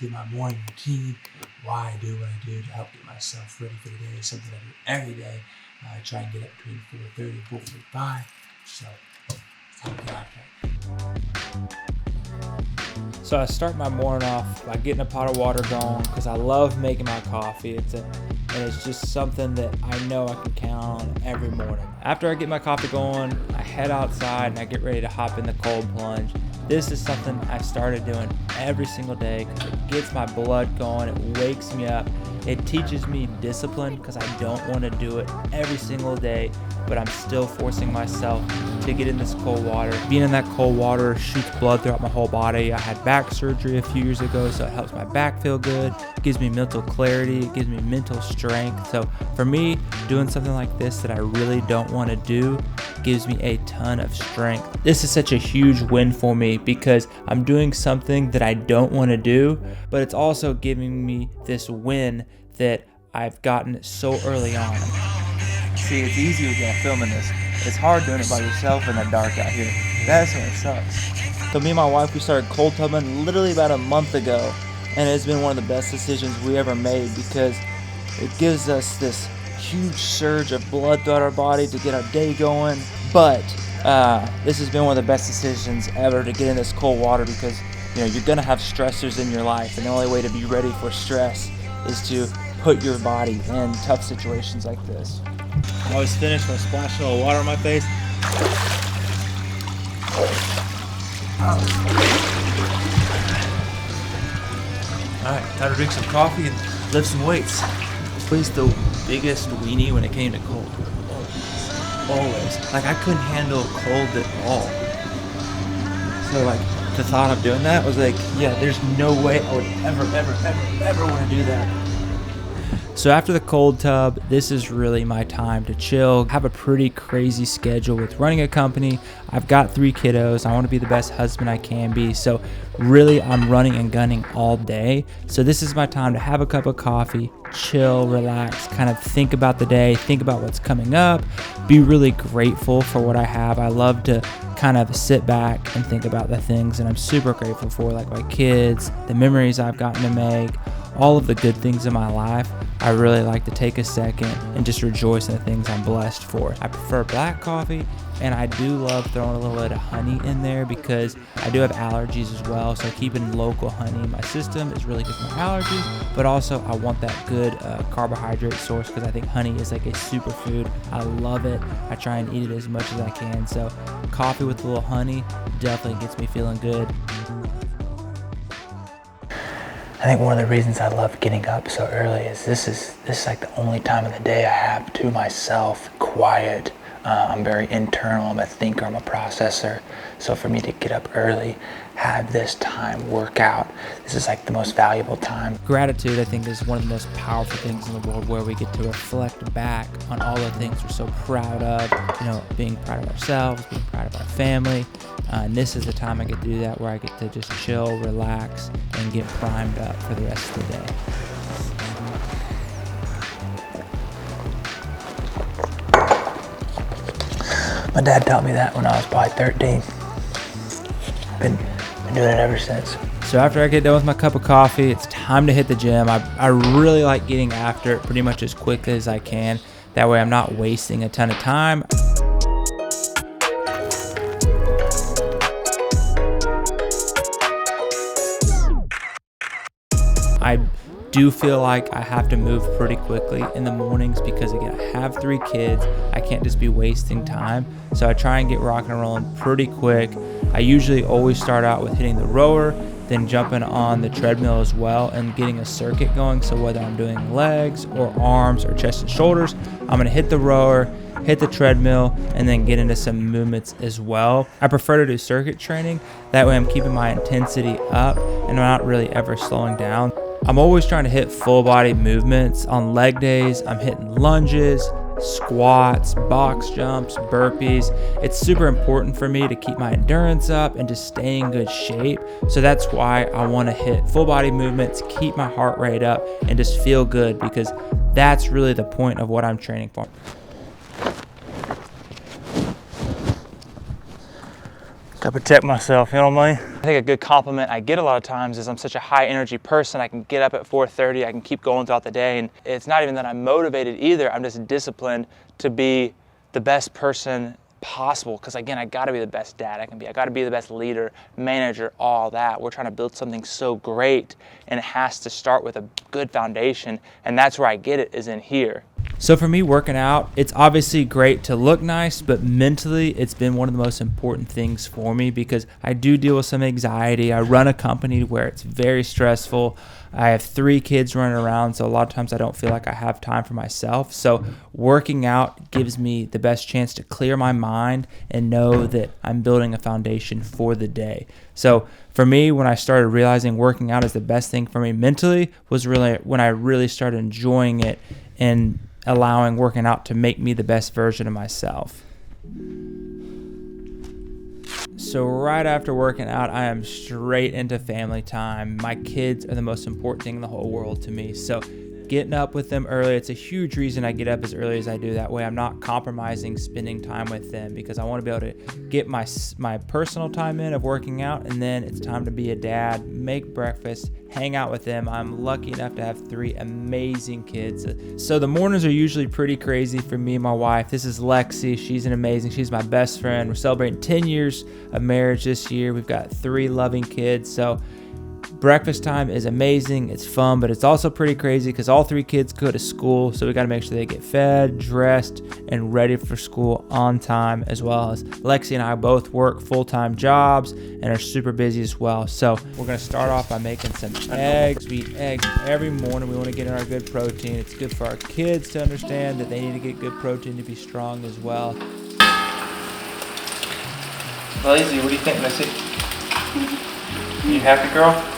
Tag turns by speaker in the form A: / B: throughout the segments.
A: through my morning routine, why I do what I do to help get myself ready for the day. Something I do every day. I try and get up between 4:30 and 4:45. So, time to get after it.
B: So I start my morning off by getting a pot of water going because I love making my coffee. And it's just something that I know I can count on every morning. After I get my coffee going, I head outside and I get ready to hop in the cold plunge. This is something I started doing every single day because it gets my blood going, it wakes me up, it teaches me discipline because I don't want to do it every single day, but I'm still forcing myself to get in this cold water. Being in that cold water shoots blood throughout my whole body. I had back surgery a few years ago, so it helps my back feel good, it gives me mental clarity, it gives me mental strength. So for me, doing something like this that I really don't want to do gives me a ton of strength. This is such a huge win for me because I'm doing something that I don't want to do, but it's also giving me this win that I've gotten so early on.
C: See, it's easy when I'm filming this. It's hard doing it by yourself in the dark out here. That's when it sucks. So me and my wife, we started cold tubbing literally about a month ago, and it's been one of the best decisions we ever made because it gives us this huge surge of blood throughout our body to get our day going. But this has been one of the best decisions ever to get in this cold water because you're gonna have stressors in your life, and the only way to be ready for stress is to put your body in tough situations like this.
B: I was finished by splashing a little water on my face.
A: Alright, time to drink some coffee and lift some weights. Who's the biggest weenie when it came to cold? Always. Like, I couldn't handle cold at all. So, like, the thought of doing that was like, yeah, there's no way I would ever want to do that.
B: So after the cold tub, this is really my time to chill. I have a pretty crazy schedule with running a company. I've got 3 kiddos. I want to be the best husband I can be. So really, I'm running and gunning all day. So this is my time to have a cup of coffee, chill, relax, kind of think about the day, think about what's coming up, be really grateful for what I have. I love to kind of sit back and think about the things that I'm super grateful for, like my kids, the memories I've gotten to make, all of the good things in my life. I really like to take a second and just rejoice in the things I'm blessed for. I prefer black coffee, and I do love throwing a little bit of honey in there because I do have allergies as well, so keeping local honey in my system is really good for my allergies, but also I want that good carbohydrate source because I think honey is like a superfood. I love it. I try and eat it as much as I can, so coffee with a little honey definitely gets me feeling good.
D: I think one of the reasons I love getting up so early is this is like the only time of the day I have to myself, quiet. I'm very internal, I'm a thinker, I'm a processor. So for me to get up early, have this time, work out, this is like the most valuable time.
B: Gratitude, I think, is one of the most powerful things in the world, where we get to reflect back on all the things we're so proud of, being proud of ourselves, being proud of our family. And this is the time I get to do that, where I get to just chill, relax, and get primed up for the rest of the day.
D: My dad taught me that when I was probably 13. Been doing it ever since.
B: So after I get done with my cup of coffee, it's time to hit the gym. I really like getting after it pretty much as quickly as I can. That way I'm not wasting a ton of time. I do feel like I have to move pretty quickly in the mornings because, again, I have 3 kids. I can't just be wasting time. So I try and get rocking and rolling pretty quick. I usually always start out with hitting the rower, then jumping on the treadmill as well and getting a circuit going. So whether I'm doing legs or arms or chest and shoulders, I'm going to hit the rower, hit the treadmill, and then get into some movements as well. I prefer to do circuit training. That way I'm keeping my intensity up and I'm not really ever slowing down. I'm always trying to hit full body movements. On leg days, I'm hitting lunges, squats, box jumps, burpees. It's super important for me to keep my endurance up and to stay in good shape. So that's why I want to hit full body movements, keep my heart rate up, and just feel good, because that's really the point of what I'm training for.
C: Gotta protect myself, you know what I mean?
B: I think a good compliment I get a lot of times is I'm such a high energy person. I can get up at 4:30, I can keep going throughout the day, and it's not even that I'm motivated either. I'm just disciplined to be the best person possible, because again, I got to be the best dad I can be. I got to be the best leader, manager, all that. We're trying to build something so great, and it has to start with a good foundation, and that's where I get it, is in here. So for me, working out, it's obviously great to look nice, but mentally it's been one of the most important things for me, because I do deal with some anxiety. I run a company where it's very stressful. I have 3 kids running around, so a lot of times I don't feel like I have time for myself. So working out gives me the best chance to clear my mind and know that I'm building a foundation for the day. So for me, when I started realizing working out is the best thing for me mentally, was really when I really started enjoying it and allowing working out to make me the best version of myself. So right after working out, I am straight into family time. My kids are the most important thing in the whole world to me. So getting up with them early, it's a huge reason I get up as early as I do. That way I'm not compromising spending time with them, because I want to be able to get my personal time in of working out, and then it's time to be a dad, make breakfast, hang out with them. I'm lucky enough to have 3 amazing kids. So the mornings are usually pretty crazy for me and my wife. This is Lexi. She's she's my best friend. We're celebrating 10 years of marriage this year. We've got 3 loving kids. So breakfast time is amazing. It's fun, but it's also pretty crazy because all 3 kids go to school. So we got to make sure they get fed, dressed, and ready for school on time, as well as Lexi and I both work full-time jobs and are super busy as well. So we're going to start off by making some eggs. We eat eggs every morning. We want to get in our good protein. It's good for our kids to understand that they need to get good protein to be strong as well.
C: Lazy, what do you think, Missy? You happy, girl?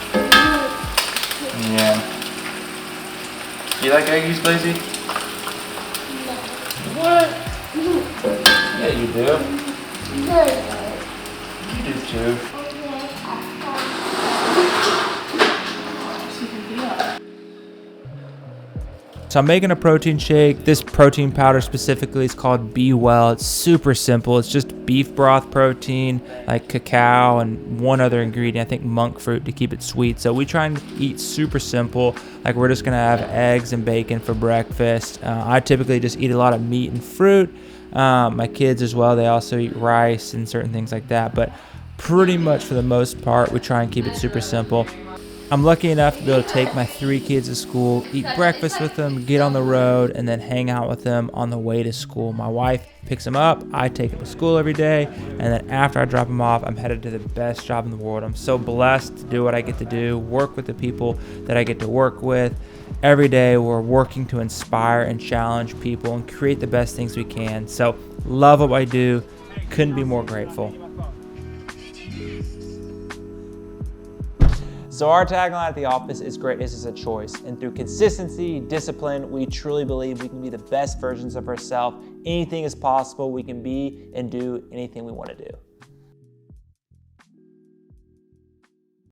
C: Yeah. You like eggies, Lazy? What? Yeah, you do. You do too.
B: So I'm making a protein shake. This protein powder specifically is called Be Well. It's super simple. It's just beef broth protein, like cacao and one other ingredient, I think monk fruit, to keep it sweet. So we try and eat super simple. Like we're just gonna have eggs and bacon for breakfast. I typically just eat a lot of meat and fruit. My kids as well, they also eat rice and certain things like that. But pretty much for the most part, we try and keep it super simple. I'm lucky enough to be able to take my 3 kids to school, eat breakfast with them, get on the road, and then hang out with them on the way to school. My wife picks them up, I take them to school every day, and then after I drop them off, I'm headed to the best job in the world. I'm so blessed to do what I get to do, work with the people that I get to work with. Every day we're working to inspire and challenge people and create the best things we can. So love what I do, couldn't be more grateful. So our tagline at the office is greatness is a choice. And through consistency, discipline, we truly believe we can be the best versions of ourselves. Anything is possible. We can be and do anything we want to do.